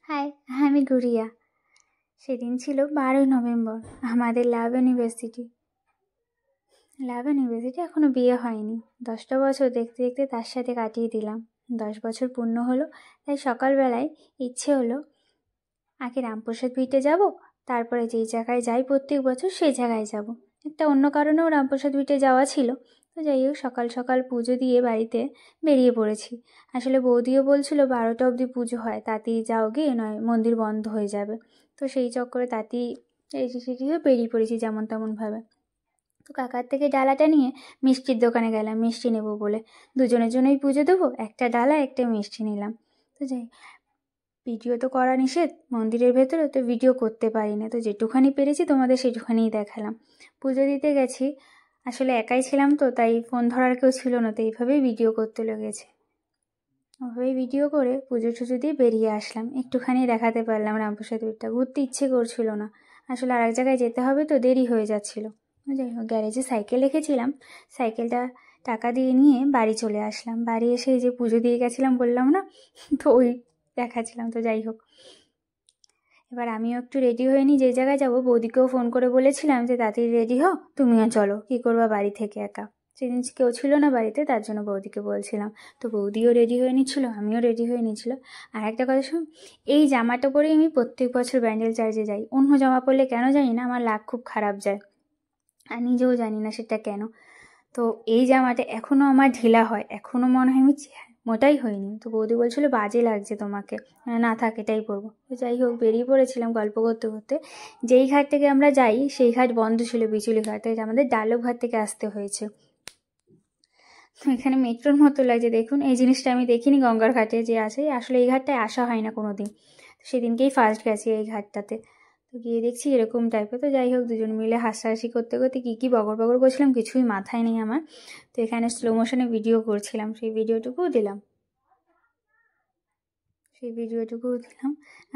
High, আমি গুড়িয়া। সেদিন ছিল 12ই নভেম্বর, আমাদের লাভ ইউনিভার্সিটি এখনও বিয়ে হয়নি। 10টা বছর দেখতে দেখতে তার সাথে কাটিয়ে দিলাম। 10 বছর পূর্ণ হলো, তাই সকালবেলায় ইচ্ছে হলো আগে রামপ্রসাদ ভিটে যাব, তারপরে যেই জায়গায় যাই প্রত্যেক বছর সেই জায়গায় যাব। একটা অন্য কারণেও রামপ্রসাদ ভিটে যাওয়া ছিল। তো যাই হোক, সকাল সকাল পুজো দিয়ে বাড়িতে বেরিয়ে পড়েছি। আসলে বৌদিও বলছিল 12টা অবধি পুজো হয়, তাতেই যাও গিয়ে, নয় মন্দির বন্ধ হয়ে যাবে। তো সেই চক্করে তাতেই রেডি সেডি হয়ে বেরিয়ে পড়েছি যেমন তেমনভাবে। তো কাকার থেকে ডালাটা নিয়ে মিষ্টির দোকানে গেলাম মিষ্টি নেব বলে। দুজনের জন্যই পুজো দেবো, একটা ডালা একটা মিষ্টি নিলাম। তো যাই, ভিডিও তো করা নিষেধ মন্দিরের ভেতরে, তো ভিডিও করতে পারি না। তো যেটুখানি পেরেছি তোমাদের সেটুখানিই দেখালাম। পুজো দিতে গেছি, আসলে একাই ছিলাম তো, তাই ফোন ধরার কেউ ছিল না, তো এইভাবেই ভিডিও করতে লেগেছে। ওভাবেই ভিডিও করে পুজো টুজো দিয়ে বেরিয়ে আসলাম। একটুখানি দেখাতে পারলাম রামপ্রসাদ ভিটটা, ঘুরতে ইচ্ছে করছিল না। আসলে আরেক জায়গায় যেতে হবে তো, দেরি হয়ে যাচ্ছিল। যাই হোক, গ্যারেজে সাইকেল রেখেছিলাম, সাইকেলটা টাকা দিয়ে নিয়ে বাড়ি চলে আসলাম। বাড়ি এসে যে পুজো দিয়ে গেছিলাম বললাম না, তো ওই দেখাচ্ছিলাম। তো যাই হোক, এবার আমিও একটু রেডি হয়ে নিই, যে জায়গায় যাবো। বৌদিকেও ফোন করে বলেছিলাম যে তাড়াতাড়ি রেডি হও, তুমিও চলো, কী করবা বাড়ি থেকে একা। সেদিন কেউ ছিল না বাড়িতে, তার জন্য বৌদিকে বলছিলাম। তো বৌদিও রেডি হয়ে নিচ্ছিলো, আমিও রেডি হয়ে নিচ্ছিল। আর একটা কথা শুন, এই জামাটা পরেই আমি প্রত্যেক বছর ব্যান্ডেল চার্চে যাই। অন্য জামা পরলে কেন জানি না আমার লাগ খুব খারাপ যায়, আর নিজেও জানি না সেটা কেন। তো এই জামাটা এখনও আমার ঢিলা হয়, এখনও মনে হয় আমি মোটাই হয়নি। তো বৌদি বলছিল বাজে লাগছে তোমাকে, না থাক এটাই পরবো। তো যাই হোক, বেরিয়ে পড়েছিলাম গল্প করতে করতে। যেই ঘাট থেকে আমরা যাই সেই ঘাট বন্ধ ছিল, বিচুলি ঘাট, তাই আমাদের ডালক ঘাট থেকে আসতে হয়েছে। তো এখানে মেট্রোর মতো লাগছে, দেখুন এই জিনিসটা আমি দেখিনি গঙ্গার ঘাটে যে আছে। আসলে এই ঘাটটায় আসা হয় না কোনো দিন, সেদিনকেই ফার্স্ট গেছি এই ঘাটটাতে। তো গিয়ে দেখছি এরকম টাইপের। তো যাই হোক, দুজন মিলে হাসাহাসি করতে করতে কী বগর বগর করছিলাম কিছুই মাথায় নেই আমার। তো এখানে স্লো মোশনে ভিডিও করছিলাম, সেই ভিডিওটুকুও দিলাম।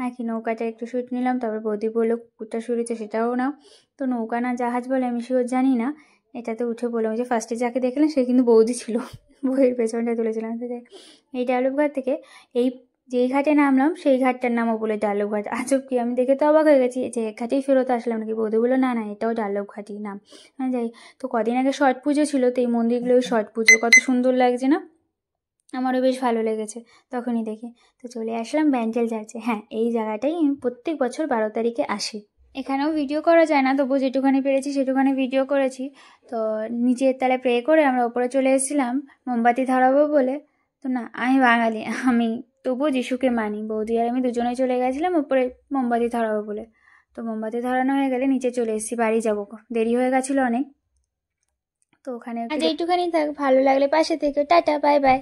আর কি, নৌকাটা একটু শ্যুট নিলাম। তারপর বৌদি বললো কুকুরটা শুরুছে সেটাও নাও। তো নৌকা না জাহাজ বলে আমি শিওর জানি না, এটাতে উঠে বললাম যে ফার্স্টে যাকে দেখলাম সে কিন্তু বৌদি ছিল, বইয়ের পেছনটা তুলেছিলাম। তো এই ডালুঘাট থেকে এই যেই ঘাটে নামলাম সেই ঘাটটার নামও বলে ডালুঘাট। আজব কি, আমি দেখে তো অবাক হয়ে গেছি যে এক ঘাটেই ফেরত আসলাম নাকি। বৌদি বললো না না, এটাও ডালুঘাটই নাম। যাই, তো কদিন আগে ছট পুজো ছিল, তো এই মন্দিরগুলো ওই ছট পুজো কত সুন্দর লাগছে না, আমারও বেশ ভালো লেগেছে তখনই দেখে। তো চলে আসলাম ব্যান্ডেল চার্চে। হ্যাঁ, এই জায়গাটাই আমি প্রত্যেক বছর 12 তারিখে আসি। এখানেও ভিডিও করা যায় না, তবু যেটুখানি পেরেছি সেটুখানি ভিডিও করেছি। তো নিচের তলায় প্রে করে আমরা ওপরে চলে এসেছিলাম মোমবাতি ধরাবো বলে। তো না, আমি বাঙালি, আমি তবুও যিশুকে মানি। বৌদি আর আমি দুজনেই চলে গেছিলাম ওপরে মোমবাতি ধরাবো বলে। তো মোমবাতি ধরানো হয়ে গেলে নিচে চলে এসেছি, বাড়ি যাবো, দেরি হয়ে গেছিলো অনেক। তো ওখানে আজ এইটুখানি থাক, ভালো লাগলে পাশে থেকে টাটা, বাই বাই।